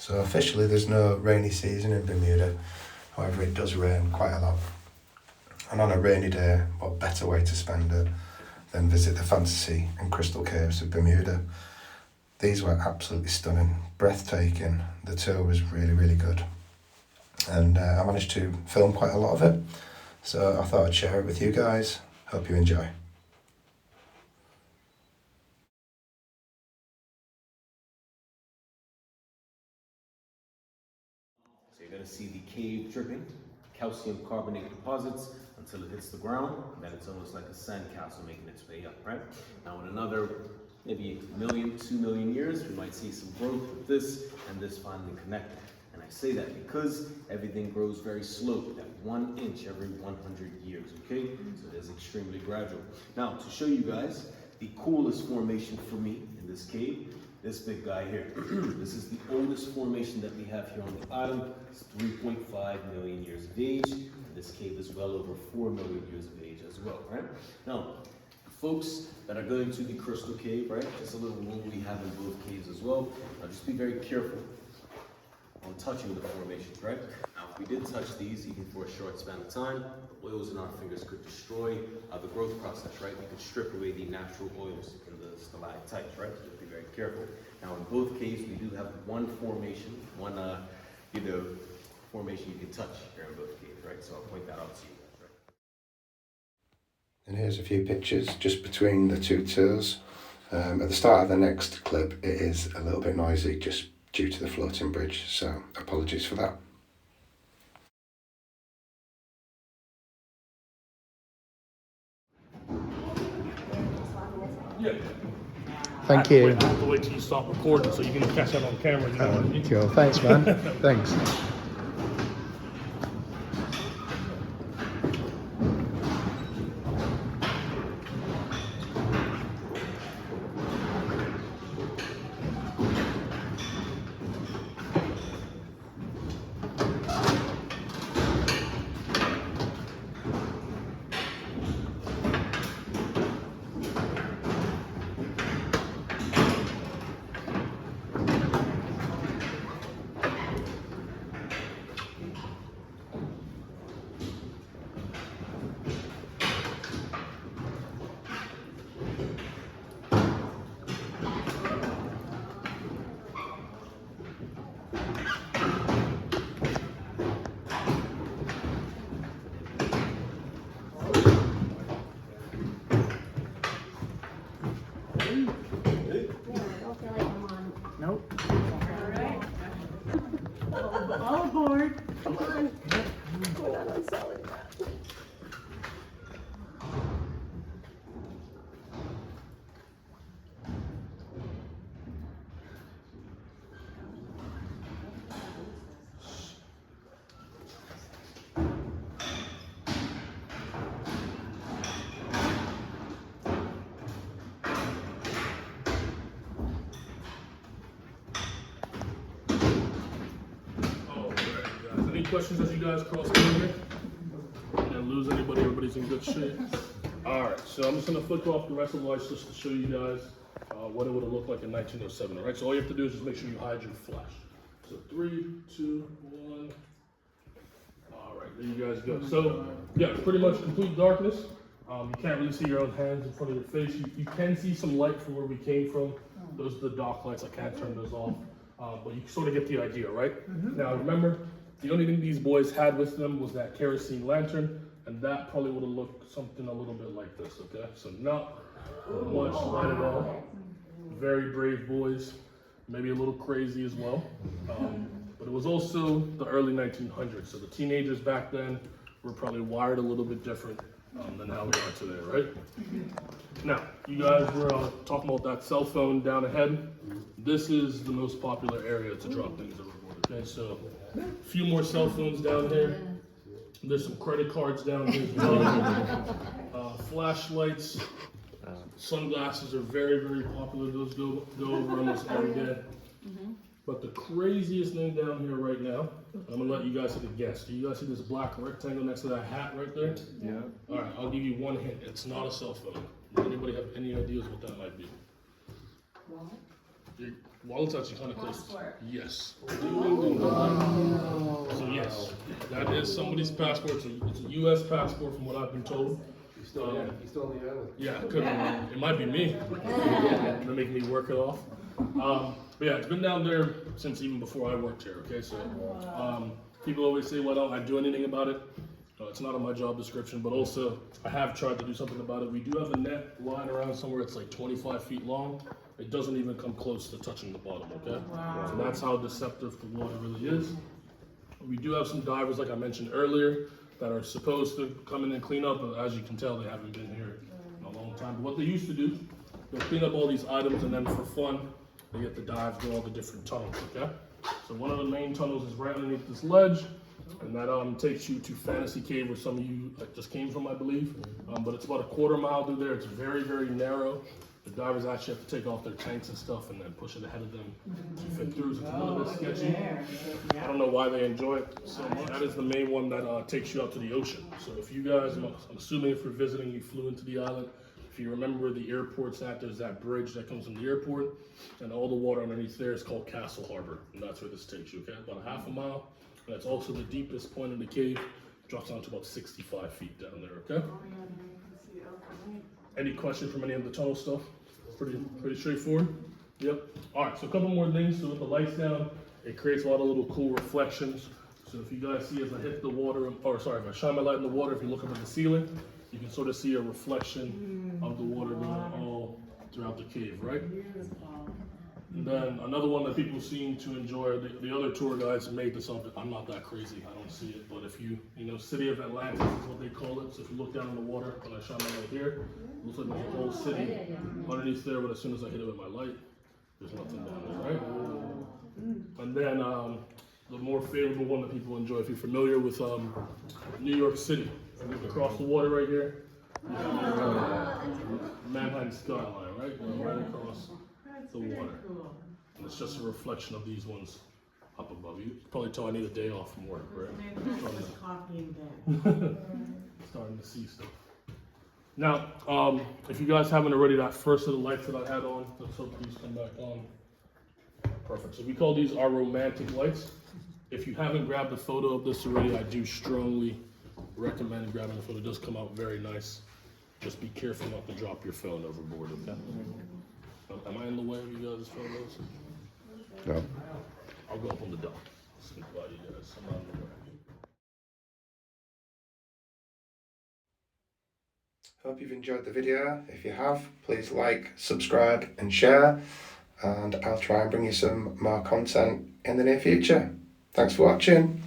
So officially there's no rainy season in Bermuda, however it does rain quite a lot. And on a rainy day, what better way to spend it than visit the fantasy and crystal caves of Bermuda. These were absolutely stunning, breathtaking. The tour was really, really good. And I managed to film quite a lot of it, so I thought I'd share it with you guys. Hope you enjoy. So you're going to see the cave dripping, calcium carbonate deposits until it hits the ground, and then it's almost like a sandcastle making its way up, right? Now in another maybe 2 million years, we might see some growth with this and this finally connecting. And I say that because everything grows very slowly, at 1 inch every 100 years, okay? So it is extremely gradual. Now, to show you guys the coolest formation for me in this cave, this big guy here. This is the oldest formation that we have here on the island. It's 3.5 million years of age. And this cave is well over 4 million years of age as well, right? Now, folks that are going to the Crystal Cave, right? Just a little rule we have in both caves as well. Now, just be very careful on touching the formations, right? Now, if we did touch these, even for a short span of time, the oils in our fingers could destroy the growth process, right? We could strip away the natural oils in the stalactites, right? So just be very careful. Now, in both cases, we do have one formation, one formation you can touch here in both caves, right? So I'll point that out to you guys, right? And here's a few pictures just between the two tours. At the start of the next clip, it is a little bit noisy just due to the floating bridge, so apologies for that. Yeah. Thank you. I have to wait till you stop recording so you can catch that on camera. You know what I mean? Cool. Thanks, man. Thanks. Nope. All aboard. Come on. We're not on solid ground. Any questions as you guys cross over here? Didn't lose anybody, everybody's in good shape. Alright, so I'm just gonna flick off the rest of the lights just to show you guys what it would have looked like in 1907. Alright, so all you have to do is just make sure you hide your flash. So 3, 2, 1. Alright, there you guys go. So yeah, pretty much complete darkness. You can't really see your own hands in front of your face. You can see some light from where we came from. Those are the dock lights, I can't turn those off. But you sort of get the idea, right? Now remember, the only thing these boys had with them was that kerosene lantern, and that probably would have looked something a little bit like this, okay? So not much light at all. Very brave boys, maybe a little crazy as well. But it was also the early 1900s, so the teenagers back then were probably wired a little bit different than how we are today, right? Now, you guys were talking about that cell phone down ahead. This is the most popular area to drop things overboard, okay? So a few more cell phones down here. There's some credit cards down here as well. Flashlights, sunglasses are very, very popular. Those go over almost every day. But the craziest thing down here right now, I'm gonna let you guys take a guess. Do you guys see this black rectangle next to that hat right there? Yeah. All right, I'll give you one hint. It's not a cell phone. Does anybody have any ideas what that might be? Your wallet's actually kind of close. Passport. Yes. So yes, that is somebody's passport. It's a U.S. passport from what I've been told. He's still on the island. Yeah, it might be me. They're making me work it off. But yeah, it's been down there since even before I worked here. Okay, so people always say, "Why don't I do anything about it?" It's not on my job description, but also I have tried to do something about it. We do have a net lying around somewhere. It's like 25 feet long. It doesn't even come close to touching the bottom. Okay, so that's how deceptive the water really is. We do have some divers, like I mentioned earlier, that are supposed to come in and clean up, but as you can tell, they haven't been here in a long time. But what they used to do, they'll clean up all these items, and then for fun, they get the dive through all the different tunnels, okay? So one of the main tunnels is right underneath this ledge, and that takes you to Fantasy Cave, where some of you just came from, I believe. But it's about a quarter mile through there. It's very, very narrow. The divers actually have to take off their tanks and stuff and then push it ahead of them to fit through. So it's a little bit sketchy. I don't know why they enjoy it so much. That is the main one that takes you out to the ocean. So if you guys, I'm assuming if you're visiting, you flew into the island. If you remember where the airport's at, there's that bridge that comes from the airport, and all the water underneath there is called Castle Harbor, and that's where this takes you, okay? About a half a mile, and it's also the deepest point in the cave. It drops down to about 65 feet down there, okay? Any questions from any of the tunnel stuff? Pretty straightforward. Yep. All right, so a couple more things. So with the lights down, it creates a lot of little cool reflections. So if you guys see as I hit the water, or sorry, if I shine my light in the water, if you look up at the ceiling, you can sort of see a reflection of the water going all throughout the cave, right? And then another one that people seem to enjoy, the other tour guides made this up. I'm not that crazy, I don't see it, but if you know, City of Atlantis is what they call it. So if you look down in the water, when I shine my light here, it looks like there's a whole city underneath there, but as soon as I hit it with my light, there's nothing down there, right? And then the more favorable one that people enjoy, if you're familiar with New York City, across the water right here, Manhattan skyline, right? Right across the water. And it's just a reflection of these ones up above. You probably tell I need a day off from work, right? Starting to see stuff. Now, if you guys haven't already, that first of the lights that I had on, let's hope these come back on. Perfect. So we call these our romantic lights. If you haven't grabbed a photo of this already, I do strongly recommend grabbing a photo. It does come out very nice. Just be careful not to drop your phone overboard, okay? Am I in the way of you guys' photos? No. I'll go up on the dock. Sneak by you guys. I'm not in the way. Hope you've enjoyed the video. If you have, please like, subscribe and share, and I'll try and bring you some more content in the near future. Thanks for watching.